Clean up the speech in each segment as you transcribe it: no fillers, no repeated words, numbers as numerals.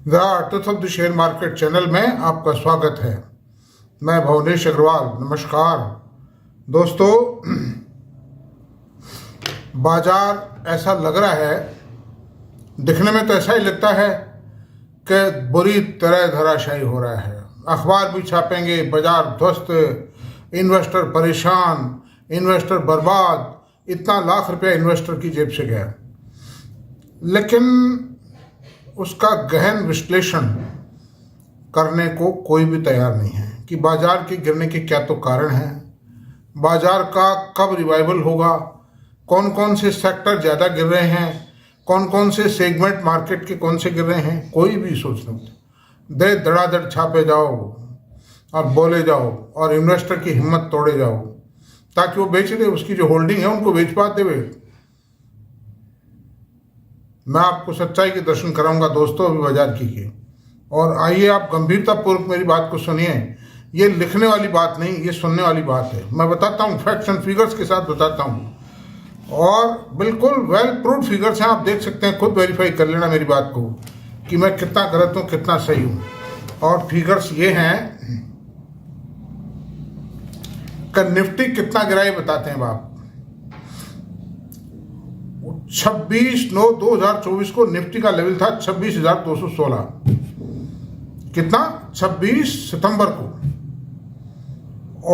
The art of the share market channel में आपका स्वागत है। मैं भुवनेश अग्रवाल। नमस्कार दोस्तों, बाजार ऐसा लग रहा है, दिखने में तो ऐसा ही लगता है कि बुरी तरह धराशायी हो रहा है। अखबार भी छापेंगे, बाजार ध्वस्त, इन्वेस्टर परेशान, इन्वेस्टर बर्बाद, इतना लाख रुपया इन्वेस्टर की जेब से गया। लेकिन उसका गहन विश्लेषण करने को कोई भी तैयार नहीं है कि बाजार के गिरने के क्या तो कारण हैं, बाजार का कब रिवाइवल होगा, कौन कौन से सेक्टर ज़्यादा गिर रहे हैं, कौन कौन से सेगमेंट मार्केट के कौन से गिर रहे हैं। कोई भी सोच नहीं। दे धड़ाधड़ छापे जाओ और बोले जाओ और इन्वेस्टर की हिम्मत तोड़े जाओ ताकि वो बेच दे, उसकी जो होल्डिंग है उनको बेच पाते हुए। मैं आपको सच्चाई के दर्शन कराऊंगा दोस्तों अभी बाजार की। और आइए आप गंभीरतापूर्वक मेरी बात को सुनिए। ये लिखने वाली बात नहीं, ये सुनने वाली बात है। मैं बताता हूँ, फैक्ट्स एंड फिगर्स के साथ बताता हूँ और बिल्कुल वेल प्रूव्ड फिगर्स हैं। आप देख सकते हैं, खुद वेरीफाई कर लेना मेरी बात को कि मैं कितना गलत हूँ कितना सही हूँ। और फिगर्स ये हैं कि निफ्टी कितना गिरा, ये बताते हैं आप। 26/9/2024 को निफ्टी का लेवल था 26,216। कितना? 26 सितंबर को।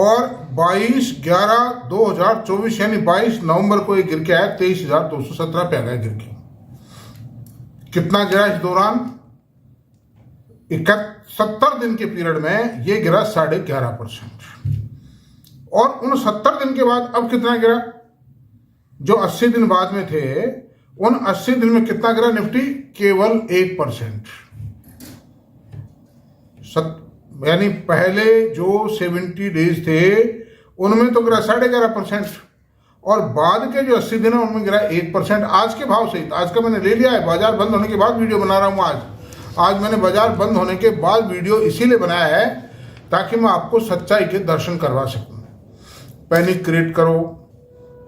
और 22/11/2024 यानी 22 नवंबर को ये गिर के आया 23,217 पे आ गया गिर के। कितना गिरा इस दौरान? 70 दिन के पीरियड में ये गिरा 11.5%। और उन 70 दिन के बाद अब कितना गिरा? जो 80 दिन बाद में थे, उन 80 दिन में कितना गिरा निफ्टी? केवल 1%। यानी पहले जो 70 डेज थे उनमें तो गिरा 11.5% और बाद के जो 80 दिन है उनमें गिरा 1%। आज के भाव से, आज का मैंने ले लिया है, बाजार बंद होने के बाद वीडियो बना रहा हूं। आज मैंने बाजार बंद होने के बाद वीडियो इसीलिए बनाया है ताकि मैं आपको सच्चाई के दर्शन करवा सकूं। पैनिक क्रिएट करो,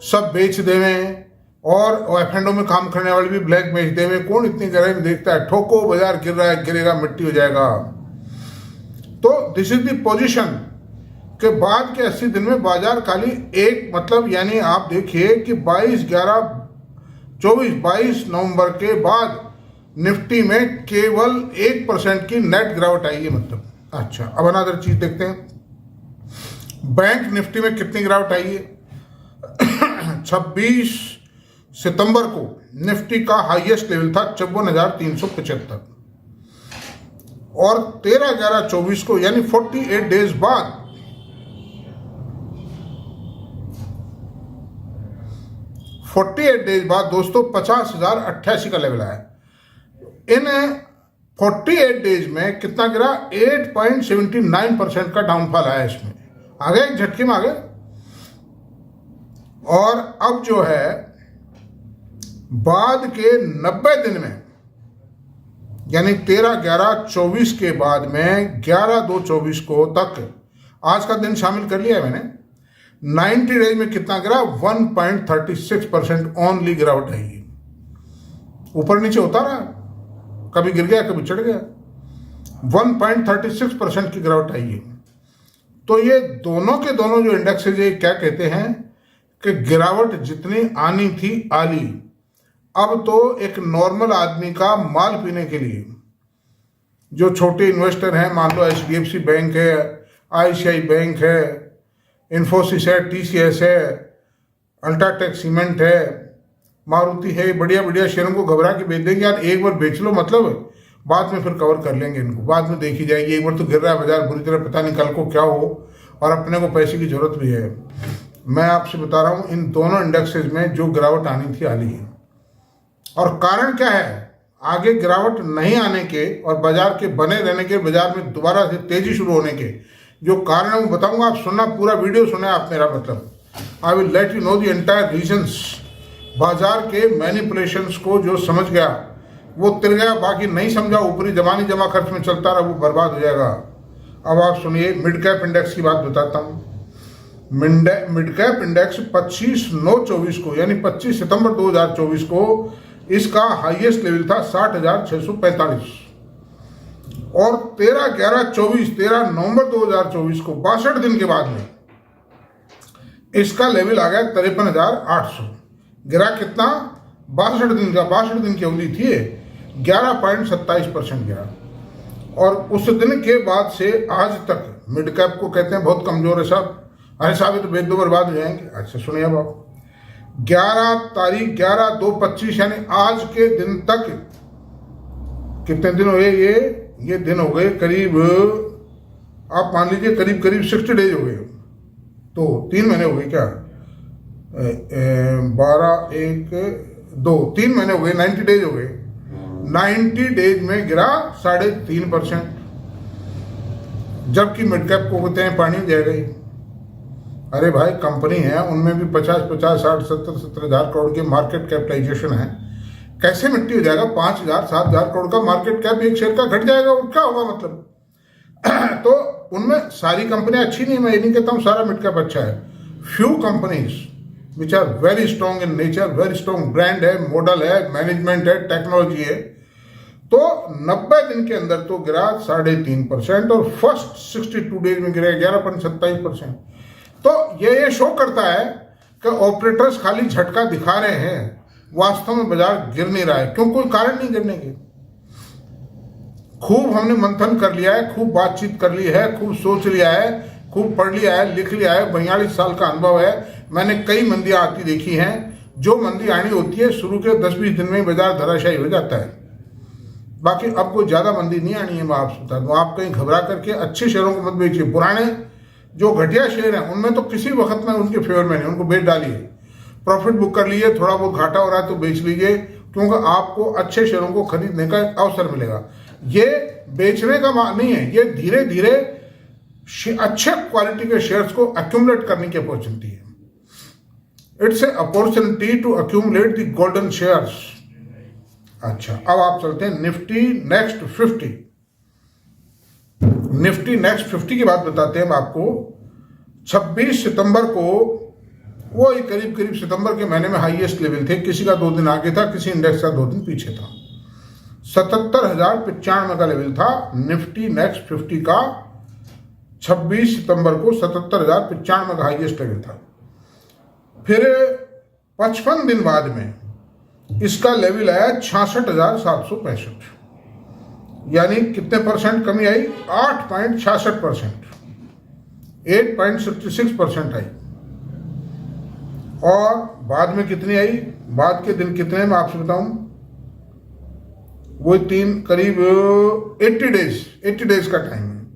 सब बेच देवें और एफ&ओ में काम करने वाले भी ब्लैक बेच देवें। कौन इतनी गहराई में देखता है? ठोको, बाजार गिर रहा है, गिरेगा, मिट्टी हो जाएगा। तो दिस इज द पोजीशन के बाद के 80 दिन में बाजार खाली एक, मतलब यानी आप देखिए कि 22 नवंबर के बाद निफ्टी में केवल 1% की नेट गिरावट आई है। मतलब अच्छा, अब अनदर चीज देखते हैं। बैंक निफ्टी में कितनी गिरावट आई है? 26 सितंबर को निफ्टी का हाईएस्ट लेवल था 54,375 और 13/11/24 को यानी 48 डेज बाद 48 डेज बाद दोस्तों 50,088 का लेवल आया। इन 48 डेज में कितना गिरा? 8.79% का डाउनफॉल आया। इसमें आ गए, एक झटके में आ गए। और अब जो है बाद के 90 दिन में यानी 13/11/24 के बाद में 11/2/24 को तक, आज का दिन शामिल कर लिया है मैंने, 90 डेज में कितना गिरा? 1.36% ओनली गिरावट आई है। ऊपर नीचे होता रहा, कभी गिर गया कभी चढ़ गया। 1.36% की गिरावट आई है। तो ये दोनों के दोनों जो इंडेक्सेज है क्या कहते हैं कि गिरावट जितनी आनी थी आली। अब तो एक नॉर्मल आदमी का माल पीने के लिए, जो छोटे इन्वेस्टर हैं, मान लो HDFC बैंक है, ICICI बैंक है, इन्फोसिस है, TCS है, अल्ट्राटेक सीमेंट है, मारुति है, बढ़िया बढ़िया शेयरों को घबरा के बेच देंगे। यार एक बार बेच लो, मतलब बाद में फिर कवर कर लेंगे इनको, बाद में देखी जाएगी। एक बार तो गिर रहा है बाजार बुरी तरह, पता नहीं कल को क्या हो, और अपने को पैसे की जरूरत भी है। मैं आपसे बता रहा हूं, इन दोनों इंडेक्सेस में जो गिरावट आनी थी आली है। और कारण क्या है? आगे गिरावट नहीं आने के और बाजार के बने रहने के, बाजार में दोबारा से तेजी शुरू होने के जो कारण है वो बताऊंगा। आप सुनना, पूरा वीडियो सुने आप मेरा, मतलब I will let you know the entire reasons. बाजार के मैनिपुलेशंस को जो समझ गया वो तिर गया, बाकी नहीं समझा ऊपरी जमानी जमा खर्च में चलता रहा, वो बर्बाद हो जाएगा। अब आप सुनिए, मिड कैप इंडेक्स की बात बताता हूँ। मिड कैप इंडेक्स 25/9/24 को यानी 25 सितंबर 2024 को इसका हाईएस्ट लेवल था 60,645 और 13 नवंबर 2024 को 62 दिन के बाद में इसका लेवल आ गया 53,800। गिरा कितना? 62 दिन की अवधि थी, 11.27% गिरा। और उस दिन के बाद से आज तक मिड कैप को कहते हैं बहुत कमजोर है साहब, अरे साहब ये तो बेच दो बर्बाद हो जाएंगे। अच्छा सुनिए अब आप, 11/2/25 यानी आज के दिन तक कितने दिन हो गए? ये दिन हो गए करीब, आप मान लीजिए करीब 60 डेज हो गए, तो 3 महीने हो गए क्या? 12 1 2 3 महीने हो गए, 90 डेज हो गए। 90 डेज में गिरा 3.5%, जबकि मिड कैप को कहते हैं पानी दे गई। अरे भाई कंपनी है, उनमें भी 50 60 70 हज़ार करोड़ के मार्केट कैपिटलाइजेशन है, कैसे मिट्टी हो जाएगा? 5,000 7,000 करोड़ का मार्केट कैप एक शेयर का घट जाएगा, और क्या होगा मतलब? तो उनमें सारी कंपनियां अच्छी नहीं, मैं ये नहीं कहता हूँ सारा मिड कैप अच्छा है। Few companies which are very strong in nature, very strong brand है, मॉडल है, मैनेजमेंट है, टेक्नोलॉजी है। तो 90 दिन के अंदर तो गिरा 3.5%, और फर्स्ट 62 डेज में गिरा 11.27%। तो ये शो करता है कि ऑपरेटर्स खाली झटका दिखा रहे हैं, वास्तव में बाजार गिर नहीं रहा है। क्यों? कोई कारण नहीं गिरने के। खूब हमने मंथन कर लिया है, खूब बातचीत कर ली है, खूब सोच लिया है, खूब पढ़ लिया है, लिख लिया है। 42 साल का अनुभव है, मैंने कई मंदियां आती देखी हैं। जो मंदी आनी होती है शुरू के 10-20 दिन में बाजार धराशायी हो जाता है। बाकी अब कोई ज्यादा मंदी नहीं आनी है, मैं आपसे बता दूं। आप कहीं घबरा करके अच्छे शेयरों को मत बेचिए। पुराने जो घटिया शेयर हैं उनमें तो किसी वक्त में उनके फेवर में नहीं, उनको बेच डालिए, प्रॉफिट बुक कर लीजिए। थोड़ा बहुत घाटा हो रहा है तो बेच लीजिए, क्योंकि आपको अच्छे शेयरों को खरीदने का अवसर मिलेगा। ये बेचने का नहीं है, ये धीरे धीरे अच्छे क्वालिटी के शेयर्स को अक्यूमुलेट करने की अपॉर्चुनिटी है। It's a opportunity to accumulate the golden shares. अच्छा, अब आप चलते हैं निफ्टी नेक्स्ट 50। निफ्टी नेक्स्ट 50 की बात बताते हैं हम आपको। 26 सितंबर को वो करीब सितंबर के महीने में हाईएस्ट लेवल थे। किसी का 2 दिन आगे था, किसी इंडेक्स का 2 दिन पीछे था। 77,095 का लेवल था निफ्टी नेक्स्ट 50 का। 26 सितंबर को 77,095 का हाईएस्ट लेवल था। फिर 55 दिन बाद में इसका लेवल आया 66,765, यानी कितने परसेंट कमी आई? 8.66%, 8.66% आई। और बाद में कितनी आई? बाद के दिन कितने मैं आपसे बताऊं, वो करीब 80 डेज का टाइम है,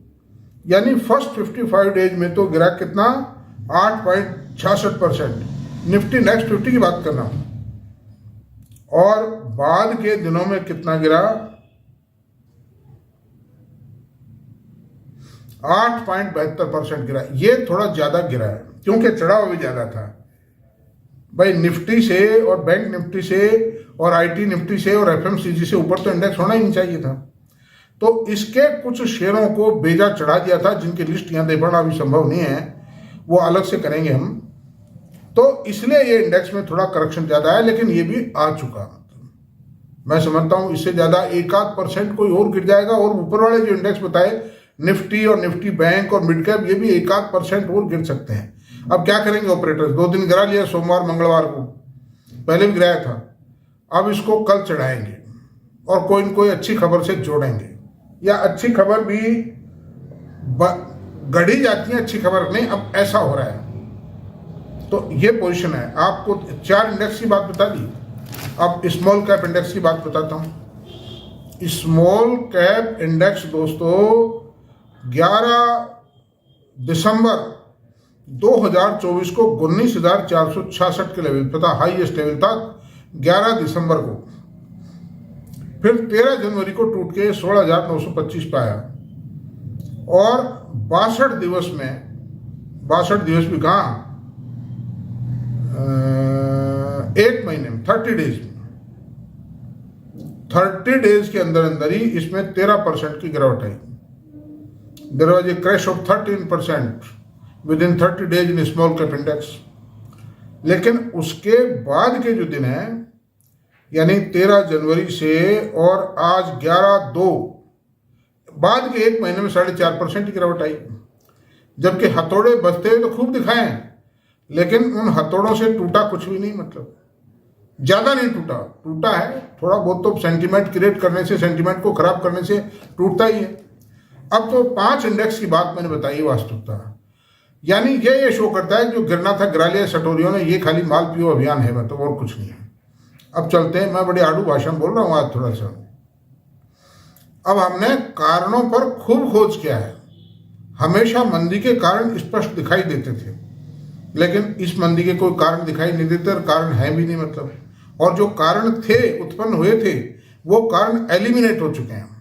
यानी फर्स्ट 55 डेज में तो गिरा कितना? 8.66%। निफ्टी नेक्स्ट 50 की बात कर रहा हूं। और बाद के दिनों में कितना गिरा? 8.72% गिरा। ये थोड़ा ज्यादा गिरा है क्योंकि चढ़ावा भी ज्यादा था भाई। निफ्टी से और बैंक निफ्टी से और आईटी निफ्टी से और एफएमसीजी से ऊपर तो इंडेक्स होना ही नहीं चाहिए था। तो इसके कुछ शेयरों को बेजा चढ़ा दिया था, जिनकी लिस्ट यहां दे पाना अभी संभव नहीं है, वो अलग से करेंगे हम। तो इसलिए ये इंडेक्स में थोड़ा करेक्शन ज्यादा है, लेकिन ये भी आ चुका। मैं समझता हूं इससे ज्यादा 1-8% कोई और गिर जाएगा। और ऊपर वाले जो इंडेक्स बताए, निफ्टी और निफ्टी बैंक और मिड कैप, ये भी 1-8% और गिर सकते हैं। अब क्या करेंगे ऑपरेटर्स? 2 दिन गिरा लिया, सोमवार मंगलवार को, पहले भी गिराया था। अब इसको कल चढ़ाएंगे और कोई न कोई अच्छी खबर से जोड़ेंगे, या अच्छी खबर भी गढ़ी जाती है, अच्छी खबर नहीं। अब ऐसा हो रहा है, तो ये पोजीशन है। आपको 4 इंडेक्स की बात बता दी। अब स्मॉल कैप इंडेक्स की बात बताता हूं। स्मॉल कैप इंडेक्स दोस्तों 11 दिसंबर 2024 को 19,466 के लेवल पर था, हाईएस्ट लेवल था 11 दिसंबर को। फिर 13 जनवरी को टूट के 16,925 पे आया। और 62 दिवस भी कहा, 1 महीने में 30 डेज में, 30 डेज के अंदर अंदर ही इसमें 13% की गिरावट आई। There was a crash of 13% within 30 days in small cap index. लेकिन उसके बाद के जो दिन है, यानी 13 जनवरी से और आज 11/2, बाद के एक महीने में 4.5% की गिरावट आई, जबकि हथौड़े बजते हुए तो खूब दिखाए, लेकिन उन हथौड़ों से टूटा कुछ भी नहीं, मतलब ज्यादा नहीं टूटा, टूटा है थोड़ा बहुत, तो सेंटीमेंट क्रिएट करने से, सेंटीमेंट को खराब करने से टूटता ही है। अब तो 5 इंडेक्स की बात मैंने बताई वास्तविकता, यानी ये शो करता है कि जो गिरना था गिरा लिया सटोरियों ने, ये खाली माल पियो अभियान है, मतलब और कुछ नहीं है। अब चलते हैं, मैं बड़ी आड़ू भाषा में बोल रहा हूँ आज थोड़ा सा। अब हमने कारणों पर खूब खोज किया है। हमेशा मंदी के कारण स्पष्ट दिखाई देते थे, लेकिन इस मंदी के कोई कारण दिखाई नहीं देते, और कारण है भी नहीं, मतलब। और जो कारण थे, उत्पन्न हुए थे, वो कारण एलिमिनेट हो चुके हैं।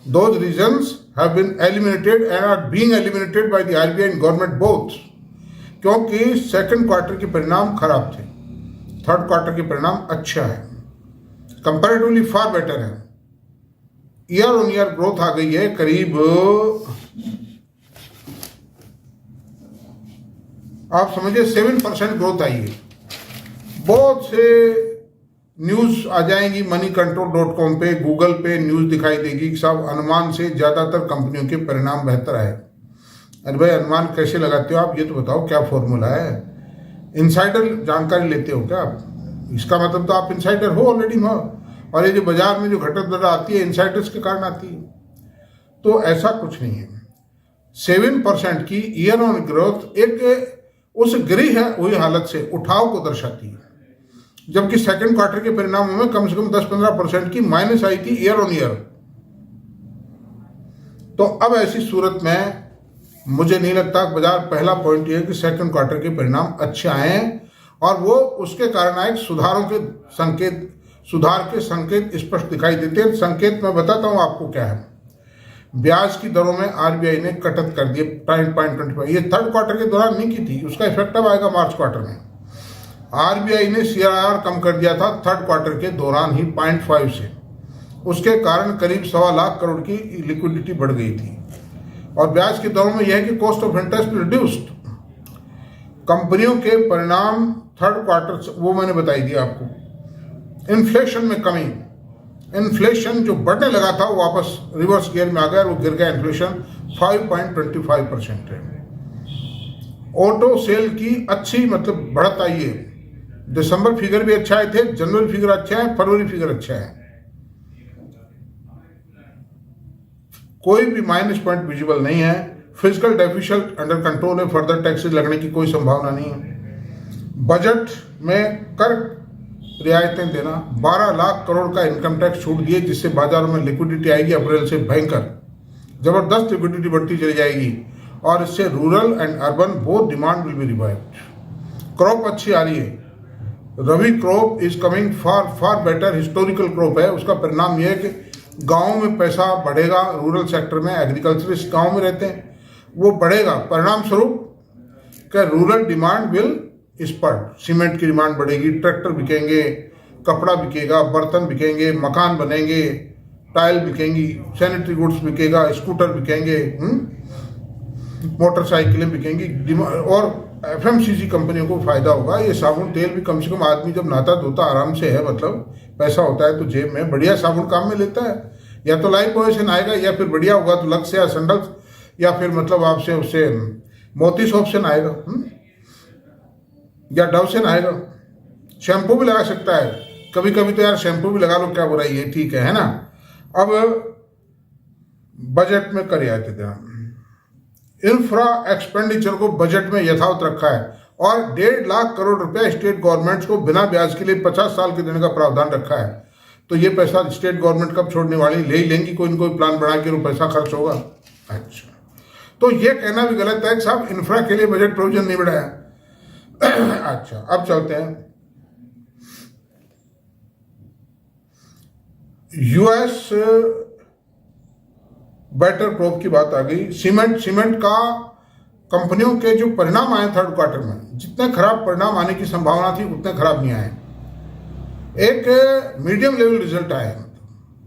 Those reasons have been eliminated and are being eliminated by the RBI and government both, क्योंकि सेकंड क्वार्टर के परिणाम खराब थे, थर्ड क्वार्टर के परिणाम अच्छा है, कंपैरेटिवली फार बेटर है। ईयर ऑन ईयर ग्रोथ आ गई है करीब, आप समझिए 7% ग्रोथ आई है। बहुत से न्यूज आ जाएंगी moneycontrol.com पे, गूगल पे न्यूज दिखाई देगी कि साहब अनुमान से ज्यादातर कंपनियों के परिणाम बेहतर आए। अरे भाई, अनुमान कैसे लगाते हो आप, ये तो बताओ, क्या फॉर्मूला है? इनसाइडर जानकारी लेते हो क्या आप? इसका मतलब तो आप इनसाइडर हो ऑलरेडी हो, और ये जो बाजार में जो घटक दर आती है इनसाइडर्स के कारण आती है, तो ऐसा कुछ नहीं है। 7% की ईयर ऑन ग्रोथ एक उस गिरी है हुई हालत से उठाव को दर्शाती है, जबकि सेकंड क्वार्टर के परिणामों में कम से कम 10-15% की माइनस आई थी ईयर ऑन ईयर। तो अब ऐसी सूरत में मुझे नहीं लगता, बाजार पहला पॉइंट यह है कि सेकंड क्वार्टर के परिणाम अच्छे आए, और वो उसके कारण आए सुधारों के संकेत, सुधार के संकेत स्पष्ट दिखाई देते हैं। संकेत मैं बताता हूं आपको क्या है। ब्याज की दरों में आरबीआई ने कटौती कर दी 0.25, ये थर्ड क्वार्टर के दौरान नहीं की थी, उसका इफेक्ट अब आएगा मार्च क्वार्टर में। आरबीआई ने सीआरआर कम कर दिया था थर्ड क्वार्टर के दौरान ही 0.5 से, उसके कारण करीब 1.25 लाख करोड़ की लिक्विडिटी बढ़ गई थी। और ब्याज के दरों में यह है कि कॉस्ट ऑफ इंटरेस्ट रिड्यूस्ड। कंपनियों के परिणाम थर्ड क्वार्टर, वो मैंने बताई दी आपको। इन्फ्लेशन में कमी, इन्फ्लेशन जो बढ़ने लगा था वो वापस रिवर्स गियर में आ गया, वो गिर गया। इन्फ्लेशन 5.25% है। ऑटो सेल की अच्छी मतलब बढ़त आई है, दिसंबर फिगर भी अच्छा आए थे, जनवरी फिगर अच्छा है, फरवरी फिगर अच्छा है, कोई भी माइनस पॉइंट विजिबल नहीं है। फिजिकल डेफिशिएंट अंडर कंट्रोल है, फर्दर टैक्सेस लगने की कोई संभावना नहीं है। बजट में कर रियायतें देना, 12 लाख करोड़ का इनकम टैक्स छूट दिए, जिससे बाजारों में लिक्विडिटी आएगी अप्रैल से, भयंकर जबरदस्त लिक्विडिटी बढ़ती चली जाएगी, और इससे rural and urban both demand will be revived. Crop अच्छी आ रही है, rabi crop is coming far better, historical crop है। उसका परिणाम यह है कि गाँव में पैसा बढ़ेगा, रूरल सेक्टर में, एग्रीकल्चरिस्ट गाँव में रहते हैं, वो बढ़ेगा। परिणाम स्वरूप का rural demand will spurt, cement की डिमांड बढ़ेगी, ट्रैक्टर बिकेंगे, कपड़ा बिकेगा, बर्तन बिकेंगे, मकान बनेंगे, टाइल बिकेंगी, सैनिटरी गुड्स बिकेगा, स्कूटर बिकेंगे, मोटरसाइकिलें बिकेंगी, और एफएमसीजी कंपनियों को फायदा होगा। ये साबुन तेल भी कम से कम आदमी जब नहाता धोता आराम से है, मतलब पैसा होता है तो जेब में बढ़िया साबुन काम में लेता है। या तो लाइफ बॉय से नहाएगा, या फिर बढ़िया होगा तो लक्स या सैंडल्स, या फिर मतलब आपसे उससे मोती सोप से नहाएगा, या डव से नहाएगा। शैम्पू भी लगा सकता है, कभी कभी तो यार शैम्पू भी लगा लो, क्या बुराई है, ठीक है ना। अब बजट में कर रियायतें देना, इंफ्रा एक्सपेंडिचर को बजट में यथावत रखा है, और 1.5 लाख करोड़ रुपया स्टेट गवर्नमेंट्स को बिना ब्याज के लिए 50 साल के देने का प्रावधान रखा है। तो ये पैसा स्टेट गवर्नमेंट कब छोड़ने वाली, ले ही लेंगी, कोई न कोई प्लान बना के वो पैसा खर्च होगा। अच्छा, तो ये कहना भी गलत है कि साहब इंफ्रा के लिए बजट प्रोविजन नहीं बढ़ाया। अच्छा, अब चलते हैं यूएस बेटर क्रॉप की बात आ गई। सीमेंट का कंपनियों के जो परिणाम आए थर्ड क्वार्टर में, जितने खराब परिणाम आने की संभावना थी उतने खराब नहीं आए। एक मीडियम लेवल रिजल्ट आए,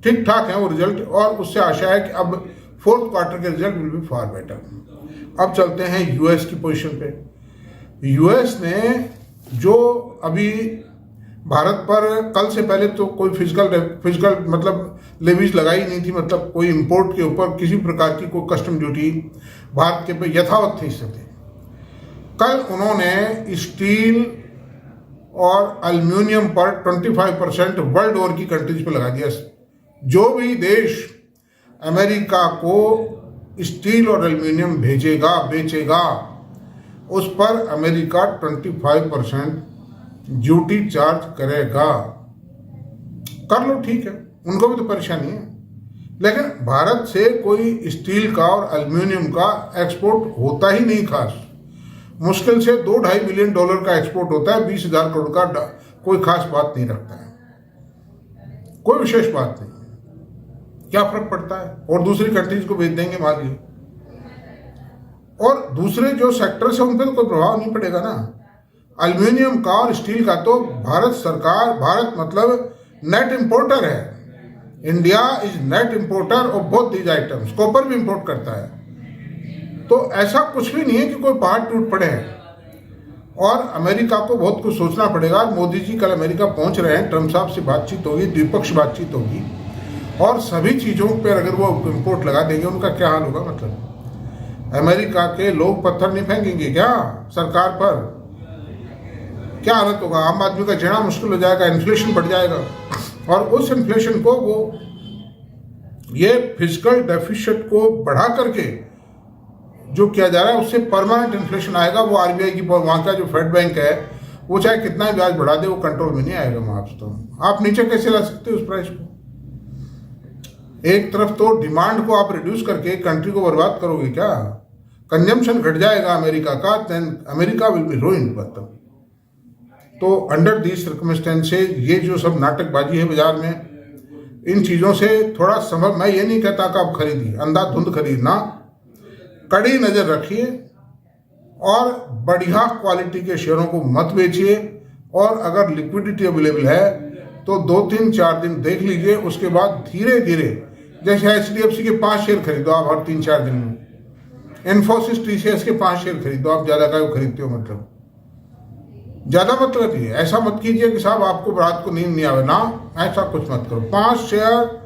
ठीक ठाक है वो रिजल्ट, और उससे आशा है कि अब फोर्थ क्वार्टर के result will be far better. अब चलते हैं यूएस की पोजीशन पे। यूएस ने जो अभी भारत पर कल से पहले तो कोई फिजिकल मतलब लेवीज लगाई नहीं थी, मतलब कोई इंपोर्ट के ऊपर किसी प्रकार की कोई कस्टम ड्यूटी भारत के पे यथावत थी स्थिति। कल उन्होंने स्टील और एल्युमिनियम पर 25% वर्ल्ड ओवर की कंट्रीज पर लगा दिया। जो भी देश अमेरिका को स्टील और एल्युमिनियम भेजेगा बेचेगा, उस पर अमेरिका 25% ड्यूटी चार्ज करेगा। कर लो, ठीक है, उनको भी तो परेशानी है। लेकिन भारत से कोई स्टील का और एल्युमिनियम का एक्सपोर्ट होता ही नहीं। खास मुश्किल से $2-2.5 बिलियन का एक्सपोर्ट होता है। 20,000 करोड़ का कोई खास बात नहीं रखता है, कोई विशेष बात नहीं। क्या फर्क पड़ता है, और दूसरी कंट्रीज को भेज देंगे मान लीजिए, और दूसरे जो सेक्टर्स है उन पर तो कोई प्रभाव नहीं पड़ेगा ना। एल्युमिनियम का और स्टील का तो भारत मतलब नेट इंपोर्टर है। India is net importer of both these items. Copper भी इंपोर्ट करता है। तो ऐसा कुछ भी नहीं है कि कोई पहाड़ टूट पड़े हैं। और अमेरिका को बहुत कुछ सोचना पड़ेगा। मोदी जी कल अमेरिका पहुंच रहे हैं, ट्रम्प साहब से बातचीत होगी, द्विपक्षीय बातचीत होगी, और सभी चीज़ों पर अगर वो इंपोर्ट लगा देंगे उनका क्या हाल होगा। मतलब अमेरिका के लोग पत्थर नहीं फेंकेंगे क्या सरकार पर? क्या हालत होगा? आम आदमी का जीना मुश्किल हो जाएगा, इन्फ्लेशन बढ़ जाएगा, और उस इन्फ्लेशन को वो ये फिजिकल डेफिसिट को बढ़ा करके जो किया जा रहा है उससे परमानेंट इन्फ्लेशन आएगा। वो आरबीआई की, वहाँ का जो फेड बैंक है, वो चाहे कितना ही ब्याज बढ़ा दे, वो कंट्रोल में नहीं आएगा। मार्क्स तो आप नीचे कैसे ला सकते हो उस प्राइस को? एक तरफ तो डिमांड को आप रिड्यूस करके कंट्री को बर्बाद करोगे क्या? कंजम्पशन घट जाएगा अमेरिका का, then America will be ruined. मतलब तो अंडर दीज सर्कमस्टेंसेस ये जो सब नाटकबाजी है बाजार में, इन चीज़ों से थोड़ा समझ। मैं ये नहीं कहता कि आप खरीदिए, अंधाधुंध खरीदना, कड़ी नज़र रखिए और बढ़िया क्वालिटी के शेयरों को मत बेचिए। और अगर लिक्विडिटी अवेलेबल है तो 2-3-4 दिन देख लीजिए, उसके बाद धीरे धीरे, जैसे HDFC के 5 शेयर खरीदो आप हर 3-4 दिन में, इन्फोसिस TCS के 5 शेयर खरीदो आप। ज़्यादा का खरीदते हो मतलब ज़्यादा मत रखिए। ऐसा मत कीजिए कि साहब आपको रात को नींद नहीं आवे ना, ऐसा कुछ मत करो। 5 शेयर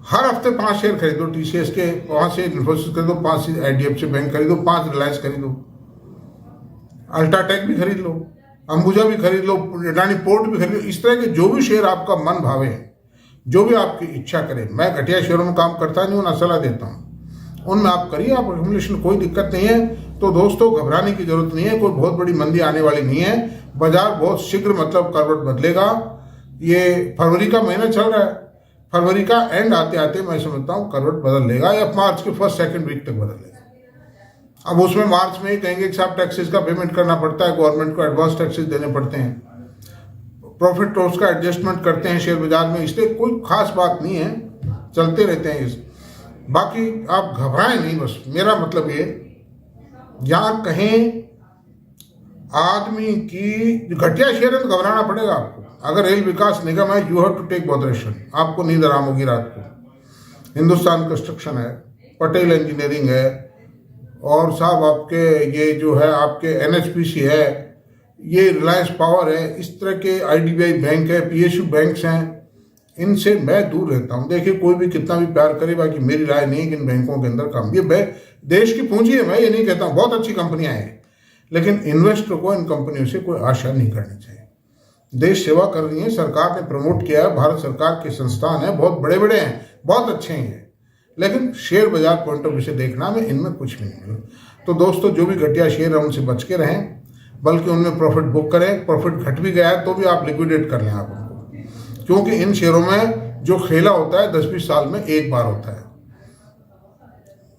हर हफ्ते 5 शेयर खरीदो TCS के, वहाँ से इन्फोसिस खरीदो, 5 IDFC बैंक खरीदो, 5 रिलायंस खरीदो, अल्ट्राटेक भी खरीद लो, अंबुजा भी खरीद लो, अडानी पोर्ट भी खरीद लो। इस तरह के जो भी शेयर आपका मन भावे, जो भी आपकी इच्छा करे। मैं घटिया शेयरों में काम करता नहीं हूँ, ना सलाह देता हूँ, उनमें आप करिए, आप एक्यूमुलेशन, कोई दिक्कत नहीं है। तो दोस्तों घबराने की जरूरत नहीं है, कोई बहुत बड़ी मंदी आने वाली नहीं है। बाजार बहुत शीघ्र मतलब करवट बदलेगा। ये फरवरी का महीना चल रहा है, फरवरी का एंड आते आते मैं समझता हूँ करवट बदल लेगा, या मार्च के 1st-2nd वीक तक बदल लेगा। अब उसमें मार्च में ही कहेंगे कि साहब टैक्सेस का पेमेंट करना पड़ता है, गवर्नमेंट को एडवांस टैक्सेस देने पड़ते हैं, प्रॉफिट लॉस का एडजस्टमेंट करते हैं शेयर बाजार में, इसलिए कोई खास बात नहीं है, चलते रहते हैं इस। बाकी आप घबराएं नहीं, बस मेरा मतलब ये, यहाँ कहीं आदमी की घटिया शेयर है तो घबराना पड़ेगा आपको। अगर रेल विकास निगम है, you have to take botheration, आपको नींद आराम होगी रात को। हिंदुस्तान कंस्ट्रक्शन है, पटेल इंजीनियरिंग है, और साहब आपके ये जो है आपके NHPC है, ये रिलायंस पावर है, इस तरह के IDBI बैंक है, PSU बैंक्स हैं, इनसे मैं दूर रहता हूँ। देखिए कोई भी कितना भी प्यार करे, बाकी मेरी राय नहीं है कि इन बैंकों के अंदर काम, ये देश की पूंजी है, मैं ये नहीं कहता हूँ, बहुत अच्छी कंपनियां हैं, लेकिन इन्वेस्टर को इन कंपनियों से कोई आशा नहीं करनी चाहिए। देश सेवा कर रही है, सरकार ने प्रमोट किया है, भारत सरकार के संस्थान है, बहुत बड़े बड़े हैं, बहुत अच्छे हैं, लेकिन शेयर बाजार पॉइंट ऑफ व्यू से देखना में इनमें कुछ भी नहीं है। तो दोस्तों जो भी घटिया शेयर है उनसे बच के रहें, बल्कि उनमें प्रॉफिट बुक करें। प्रॉफिट घट भी गया है तो भी आप लिक्विडेट कर लें आप उनको, क्योंकि इन शेयरों में जो खेला होता है 10-20 साल में एक बार होता है।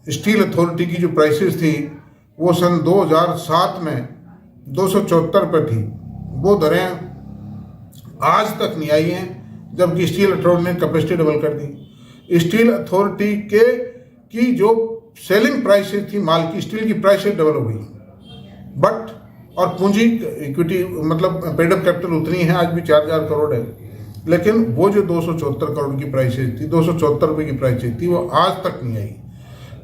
स्टील अथॉरिटी की जो प्राइसेस थी वो सन 2007 में 274 पर थी, वो दरें आज तक नहीं आई हैं, जबकि स्टील अथॉरिटी ने कैपेसिटी डबल कर दी। स्टील अथॉरिटी की जो सेलिंग प्राइसेस थी माल की, स्टील की प्राइसेस डबल हो गई, बट और पूंजी इक्विटी मतलब पेड अप कैपिटल उतनी है, आज भी 4000 करोड़ है, लेकिन वो जो 274 करोड़ की प्राइसेस थी, 274 रुपये की प्राइसेस थी, वो आज तक नहीं आई।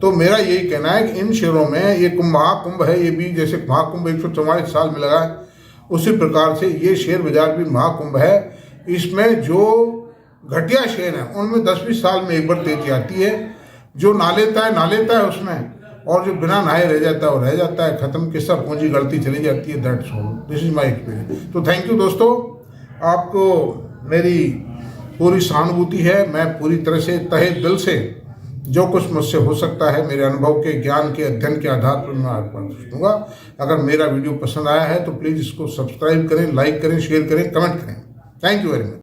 तो मेरा यही कहना है कि इन शेयरों में ये महाकुंभ है, ये भी जैसे महाकुंभ 144 साल में लगा है, उसी प्रकार से ये शेयर बाजार भी महाकुंभ है। इसमें जो घटिया शेयर है उनमें 10-20 साल में एक बार तेजी आती है। जो ना लेता है उसमें, और जो बिना नहाए रह जाता है वो रह जाता है, खत्म किस्सा, पूंजी गलती चली जाती है। That's all, this is my experience. तो थैंक यू दोस्तों, आपको मेरी पूरी सहानुभूति है। मैं पूरी तरह से तहे दिल से जो कुछ मुझसे हो सकता है मेरे अनुभव के, ज्ञान के, अध्ययन के आधार पर मैं आपको दूंगा। अगर मेरा वीडियो पसंद आया है तो प्लीज़ इसको सब्सक्राइब करें, लाइक करें, शेयर करें, कमेंट करें। Thank you very much.